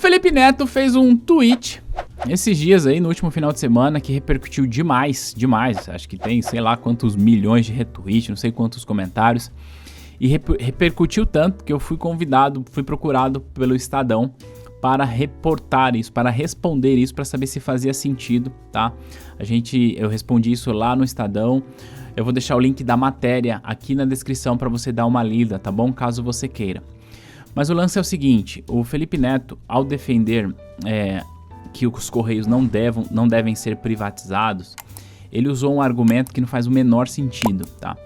Felipe Neto fez um tweet esses dias aí, no último final de semana, que repercutiu demais. Acho que tem, sei lá quantos milhões de retweets, não sei quantos comentários. E repercutiu tanto que eu fui procurado pelo Estadão para reportar isso, para responder isso, para saber se fazia sentido, tá? Eu respondi isso lá no Estadão. Eu vou deixar o link da matéria aqui na descrição para você dar uma lida, tá bom? Caso você queira. Mas o lance é o seguinte, o Felipe Neto, ao defender que os Correios não devem ser privatizados, ele usou um argumento que não faz o menor sentido, tá?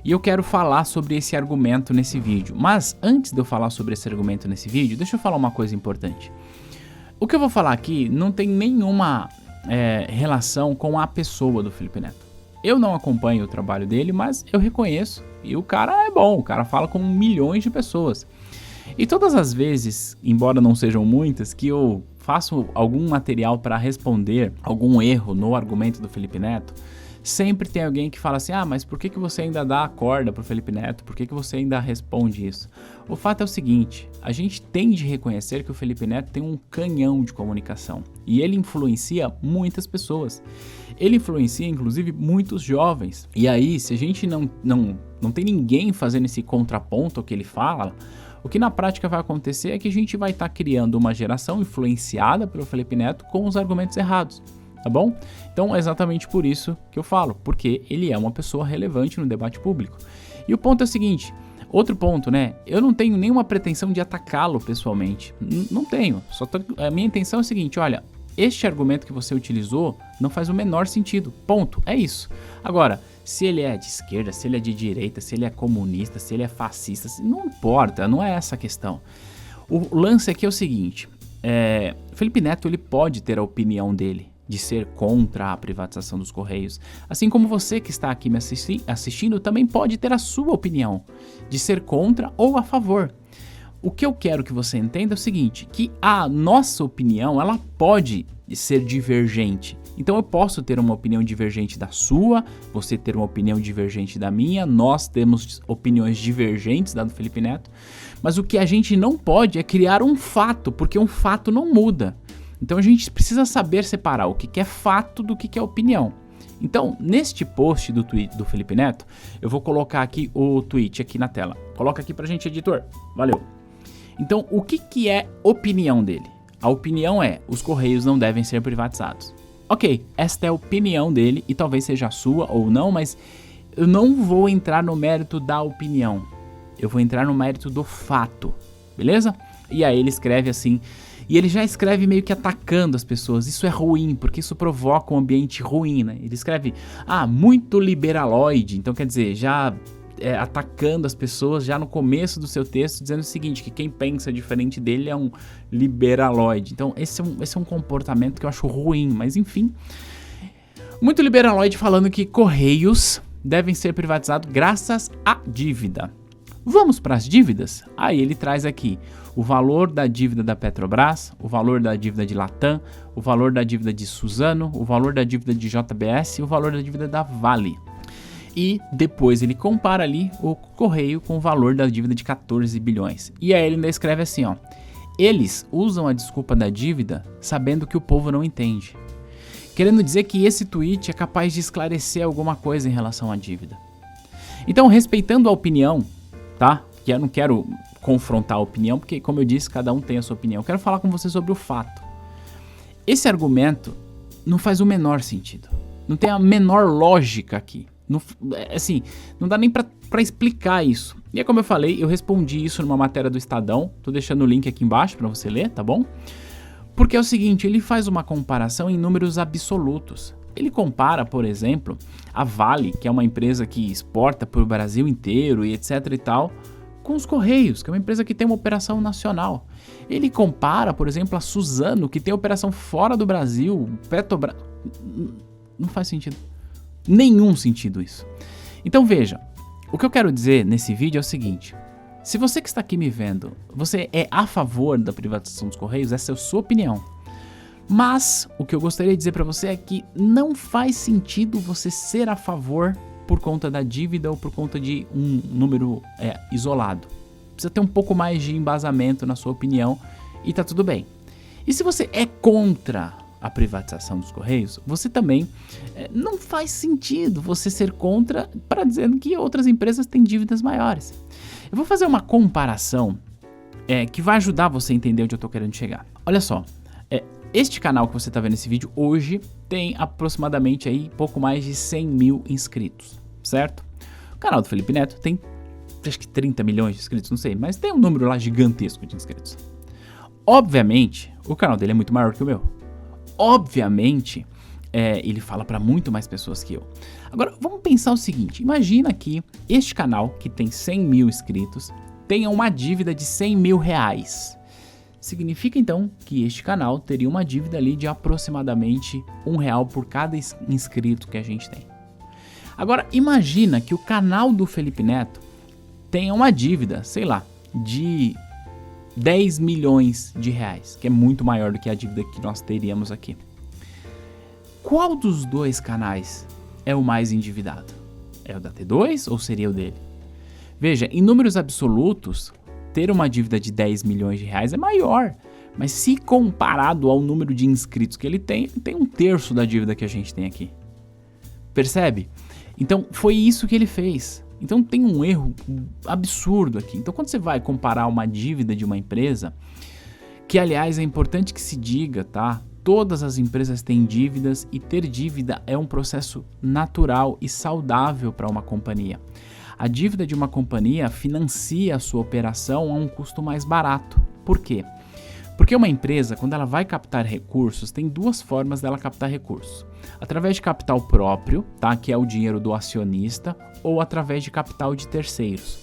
E eu quero falar sobre esse argumento nesse vídeo. Mas antes de eu falar sobre esse argumento nesse vídeo, deixa eu falar uma coisa importante. O que eu vou falar aqui não tem nenhuma relação com a pessoa do Felipe Neto. Eu não acompanho o trabalho dele, mas eu reconheço. E o cara é bom, o cara fala com milhões de pessoas. E todas as vezes, embora não sejam muitas, que eu faço algum material para responder algum erro no argumento do Felipe Neto, sempre tem alguém que fala assim, mas por que você ainda dá a corda pro Felipe Neto? Por que você ainda responde isso? O fato é o seguinte, a gente tem de reconhecer que o Felipe Neto tem um canhão de comunicação e ele influencia muitas pessoas. Ele influencia, inclusive, muitos jovens. E aí, se a gente não tem ninguém fazendo esse contraponto ao que ele fala, o que na prática vai acontecer é que a gente vai estar criando uma geração influenciada pelo Felipe Neto com os argumentos errados. Tá bom? Então é exatamente por isso que eu falo, porque ele é uma pessoa relevante no debate público. E o ponto é o seguinte, outro ponto, né? Eu não tenho nenhuma pretensão de atacá-lo pessoalmente. Não tenho. A minha intenção é o seguinte, olha, este argumento que você utilizou não faz o menor sentido. Ponto. É isso. Agora, se ele é de esquerda, se ele é de direita, se ele é comunista, se ele é fascista, não importa, não é essa a questão. O lance aqui é o seguinte, Felipe Neto ele pode ter a opinião dele, de ser contra a privatização dos Correios. Assim como você que está aqui me assistindo também pode ter a sua opinião, de ser contra ou a favor. O que eu quero que você entenda é o seguinte, que a nossa opinião, ela pode ser divergente. Então eu posso ter uma opinião divergente da sua, você ter uma opinião divergente da minha, nós temos opiniões divergentes da do Felipe Neto, mas o que a gente não pode é criar um fato, porque um fato não muda. Então a gente precisa saber separar o que é fato do que é opinião. Então, neste post do tweet do Felipe Neto, eu vou colocar aqui o tweet aqui na tela. Coloca aqui pra gente, editor. Valeu. Então, o que é opinião dele? A opinião é, os Correios não devem ser privatizados. Ok, esta é a opinião dele e talvez seja a sua ou não, mas eu não vou entrar no mérito da opinião. Eu vou entrar no mérito do fato, beleza? E aí ele escreve assim... E ele já escreve meio que atacando as pessoas. Isso é ruim, porque isso provoca um ambiente ruim, né? Ele escreve, muito liberaloide. Então, quer dizer, já atacando as pessoas já no começo do seu texto, dizendo o seguinte, que quem pensa diferente dele é um liberaloide. Então, esse é um comportamento que eu acho ruim, mas enfim. Muito liberaloide falando que Correios devem ser privatizados graças à dívida. Vamos para as dívidas? Aí ele traz aqui o valor da dívida da Petrobras, o valor da dívida de Latam, o valor da dívida de Suzano, o valor da dívida de JBS e o valor da dívida da Vale. E depois ele compara ali o Correio com o valor da dívida de 14 bilhões. E aí ele ainda escreve assim, eles usam a desculpa da dívida sabendo que o povo não entende. Querendo dizer que esse tweet é capaz de esclarecer alguma coisa em relação à dívida. Então, respeitando a opinião, tá? Que eu não quero confrontar a opinião, porque, como eu disse, cada um tem a sua opinião. Eu quero falar com você sobre o fato. Esse argumento não faz o menor sentido. Não tem a menor lógica aqui. Não, assim, não dá nem pra explicar isso. E é como eu falei, eu respondi isso numa matéria do Estadão. Tô deixando o link aqui embaixo pra você ler, tá bom? Porque é o seguinte, ele faz uma comparação em números absolutos. Ele compara, por exemplo, a Vale, que é uma empresa que exporta para o Brasil inteiro e etc e tal, com os Correios, que é uma empresa que tem uma operação nacional. Ele compara, por exemplo, a Suzano, que tem operação fora do Brasil, Petrobras... Não faz sentido. Nenhum sentido isso. Então veja, o que eu quero dizer nesse vídeo é o seguinte. Se você que está aqui me vendo, você é a favor da privatização dos Correios, essa é a sua opinião. Mas o que eu gostaria de dizer para você é que não faz sentido você ser a favor por conta da dívida ou por conta de um número isolado. Precisa ter um pouco mais de embasamento na sua opinião e tá tudo bem. E se você é contra a privatização dos Correios, você também não faz sentido você ser contra para dizendo que outras empresas têm dívidas maiores. Eu vou fazer uma comparação que vai ajudar você a entender onde eu estou querendo chegar. Olha só, este canal que você está vendo nesse vídeo hoje tem aproximadamente aí pouco mais de 100 mil inscritos, certo? O canal do Felipe Neto tem acho que 30 milhões de inscritos, não sei, mas tem um número lá gigantesco de inscritos. Obviamente, o canal dele é muito maior que o meu. Obviamente, ele fala para muito mais pessoas que eu. Agora, vamos pensar o seguinte. Imagina que este canal, que tem 100 mil inscritos, tenha uma dívida de 100 mil reais. Significa, então, que este canal teria uma dívida ali de aproximadamente R$1 por cada inscrito que a gente tem. Agora, imagina que o canal do Felipe Neto tenha uma dívida, sei lá, de 10 milhões de reais, que é muito maior do que a dívida que nós teríamos aqui. Qual dos dois canais é o mais endividado? É o da T2 ou seria o dele? Veja, em números absolutos, ter uma dívida de 10 milhões de reais é maior, mas se comparado ao número de inscritos que ele tem 1/3 da dívida que a gente tem aqui. Percebe? Então, foi isso que ele fez. Então tem um erro absurdo aqui. Então quando você vai comparar uma dívida de uma empresa, que aliás é importante que se diga, tá? Todas as empresas têm dívidas e ter dívida é um processo natural e saudável para uma companhia. A dívida de uma companhia financia a sua operação a um custo mais barato. Por quê? Porque uma empresa, quando ela vai captar recursos, tem duas formas dela captar recursos. Através de capital próprio, tá? Que é o dinheiro do acionista, ou através de capital de terceiros.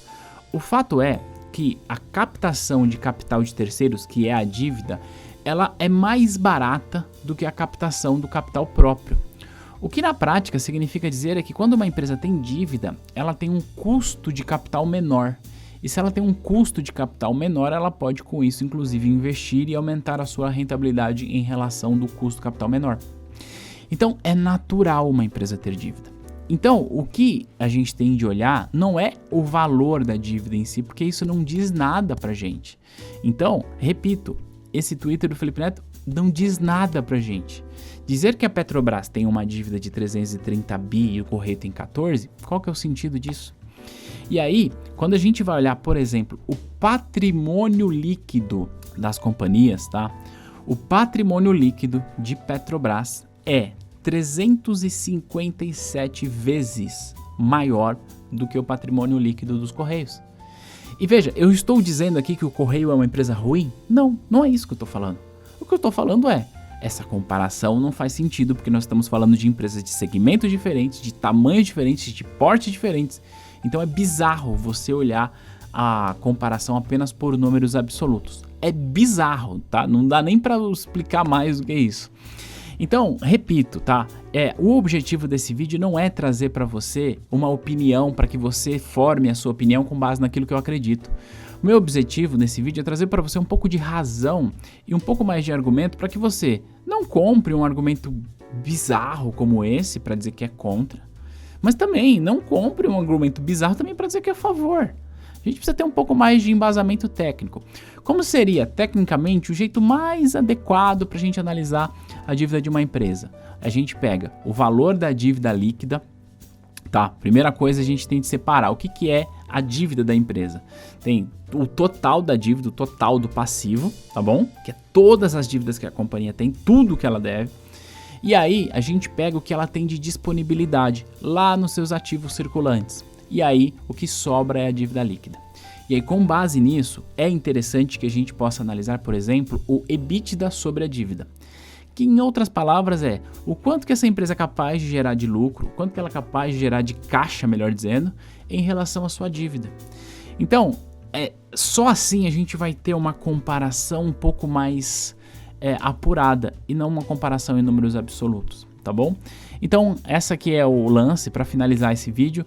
O fato é que a captação de capital de terceiros, que é a dívida, ela é mais barata do que a captação do capital próprio. O que na prática significa dizer é que quando uma empresa tem dívida, ela tem um custo de capital menor. E se ela tem um custo de capital menor, ela pode com isso inclusive investir e aumentar a sua rentabilidade em relação do custo capital menor. Então é natural uma empresa ter dívida. Então o que a gente tem de olhar não é o valor da dívida em si, porque isso não diz nada pra gente. Então, repito, esse Twitter do Felipe Neto não diz nada pra gente. Dizer que a Petrobras tem uma dívida de 330 bi e o Correio tem 14, qual que é o sentido disso? E aí, quando a gente vai olhar, por exemplo, o patrimônio líquido das companhias, tá? O patrimônio líquido de Petrobras é 357 vezes maior do que o patrimônio líquido dos Correios. E veja, eu estou dizendo aqui que o Correio é uma empresa ruim? Não, não é isso que eu estou falando. O que eu estou falando é, essa comparação não faz sentido porque nós estamos falando de empresas de segmentos diferentes, de tamanhos diferentes, de porte diferentes. Então é bizarro você olhar a comparação apenas por números absolutos. É bizarro, tá? Não dá nem para explicar mais do que isso. Então, repito, tá? O objetivo desse vídeo não é trazer para você uma opinião para que você forme a sua opinião com base naquilo que eu acredito. O meu objetivo nesse vídeo é trazer para você um pouco de razão e um pouco mais de argumento para que você não compre um argumento bizarro como esse para dizer que é contra, mas também não compre um argumento bizarro também para dizer que é a favor. A gente precisa ter um pouco mais de embasamento técnico. Como seria, tecnicamente, o jeito mais adequado para a gente analisar a dívida de uma empresa? A gente pega o valor da dívida líquida, tá? Primeira coisa, a gente tem de separar o que é a dívida da empresa. Tem o total da dívida, o total do passivo, tá bom? Que é todas as dívidas que a companhia tem, tudo que ela deve. E aí, a gente pega o que ela tem de disponibilidade lá nos seus ativos circulantes. E aí, o que sobra é a dívida líquida. E aí, com base nisso, é interessante que a gente possa analisar, por exemplo, o EBITDA sobre a dívida. Que, em outras palavras, é o quanto que essa empresa é capaz de gerar de lucro, o quanto que ela é capaz de gerar de caixa, melhor dizendo, em relação à sua dívida. Então, só assim a gente vai ter uma comparação um pouco mais apurada e não uma comparação em números absolutos. Tá bom? Então, essa aqui é o lance para finalizar esse vídeo.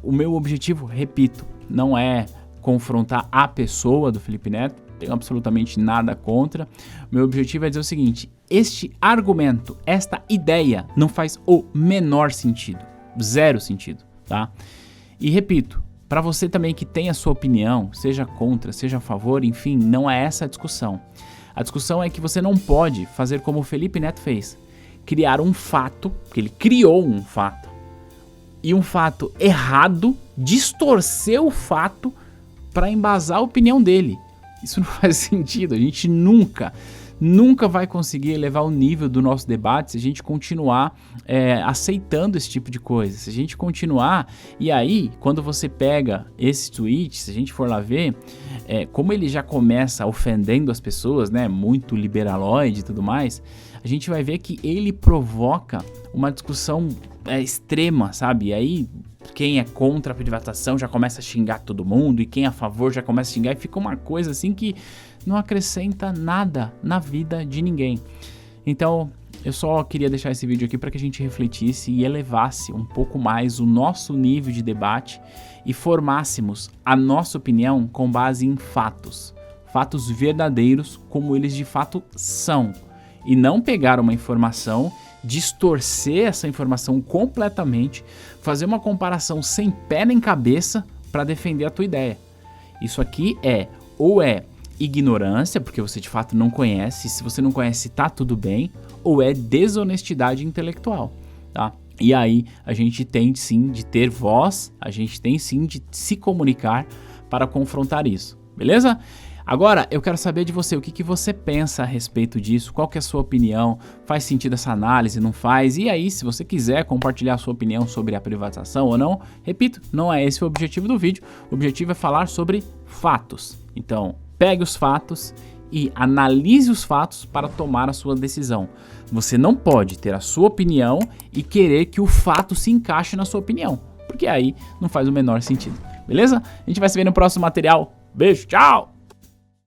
O meu objetivo, repito, não é confrontar a pessoa do Felipe Neto, tenho absolutamente nada contra. Meu objetivo é dizer o seguinte: este argumento, esta ideia não faz o menor sentido, zero sentido, tá? E repito, para você também que tem a sua opinião, seja contra, seja a favor, enfim, não é essa a discussão. A discussão é que você não pode fazer como o Felipe Neto fez, criar um fato, porque ele criou um fato, e um fato errado, distorcer o fato para embasar a opinião dele. Isso não faz sentido, a gente nunca vai conseguir elevar o nível do nosso debate se a gente continuar aceitando esse tipo de coisa, se a gente continuar, e aí, quando você pega esse tweet, se a gente for lá ver, como ele já começa ofendendo as pessoas, né, muito liberaloide e tudo mais, a gente vai ver que ele provoca uma discussão extrema, sabe, e aí quem é contra a privatização já começa a xingar todo mundo, e quem é a favor já começa a xingar, e fica uma coisa assim que não acrescenta nada na vida de ninguém. Então, eu só queria deixar esse vídeo aqui para que a gente refletisse e elevasse um pouco mais o nosso nível de debate e formássemos a nossa opinião com base em fatos. Fatos verdadeiros como eles de fato são. E não pegar uma informação, distorcer essa informação completamente, fazer uma comparação sem pé nem cabeça para defender a tua ideia. Isso aqui ou é ignorância, porque você de fato não conhece, se você não conhece tá tudo bem, ou é desonestidade intelectual, tá? E aí a gente tem sim de ter voz, a gente tem sim de se comunicar para confrontar isso, beleza? Agora eu quero saber de você, o que você pensa a respeito disso, qual que é a sua opinião, faz sentido essa análise, não faz? E aí, se você quiser compartilhar a sua opinião sobre a privatização ou não, repito, não é esse o objetivo do vídeo, o objetivo é falar sobre fatos. Então, pegue os fatos e analise os fatos para tomar a sua decisão. Você não pode ter a sua opinião e querer que o fato se encaixe na sua opinião, porque aí não faz o menor sentido, beleza? A gente vai se ver no próximo material. Beijo, tchau!